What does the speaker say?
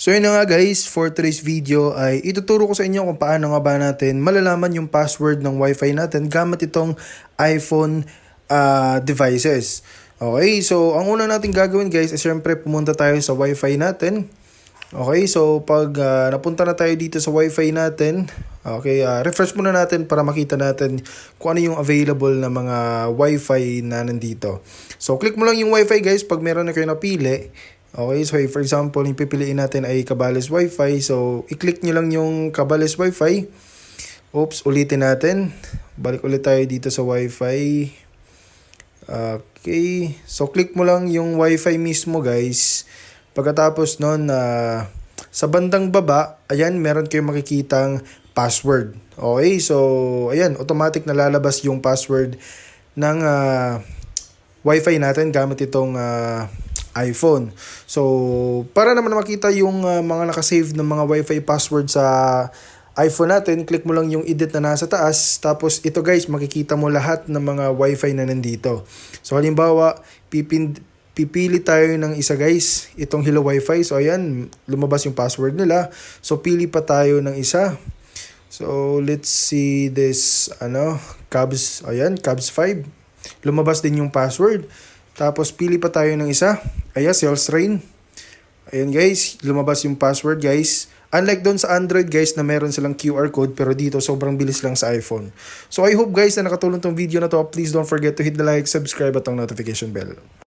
So yun na nga guys, for today's video ay ituturo ko sa inyo kung paano nga ba natin malalaman yung password ng Wi-Fi natin gamit itong iPhone devices. Okay, so ang una natin gagawin guys is syempre pumunta tayo sa Wi-Fi natin. Okay, so pag napunta na tayo dito sa Wi-Fi natin, okay, refresh muna natin para makita natin kung ano yung available na mga Wi-Fi na nandito. So click mo lang yung Wi-Fi guys pag meron na kayo napili. Okay, so for example, yung pipiliin natin ay Cabales Wi-Fi. So, i-click nyo lang yung Cabales Wi-Fi. Oops, ulitin natin. Balik ulit tayo dito sa Wi-Fi. Okay, so click mo lang yung Wi-Fi mismo guys. Pagkatapos nun, sa bandang baba, ayan, meron kayong makikitang password. Okay, so ayan, automatic na lalabas yung password ng Wi-Fi natin gamit itong iPhone. So, para naman makita yung mga nakasave ng mga Wi-Fi password sa iPhone natin, click mo lang yung edit na nasa taas. Tapos ito guys, makikita mo lahat ng mga Wi-Fi na nandito. So, halimbawa, pipili tayo ng isa guys, itong Hello Wi-Fi. So, ayan, lumabas yung password nila. So, pili pa tayo ng isa. So, let's see this, Cabs, ayan, Cabs 5. Lumabas din yung password. Tapos, pili pa tayo ng isa. Ayan, Sales Train. Ayan guys, lumabas yung password guys. Unlike doon sa Android guys na meron silang QR code, pero dito sobrang bilis lang sa iPhone. So I hope guys na nakatulong tong video na to. Please don't forget to hit the like, subscribe at ang notification bell.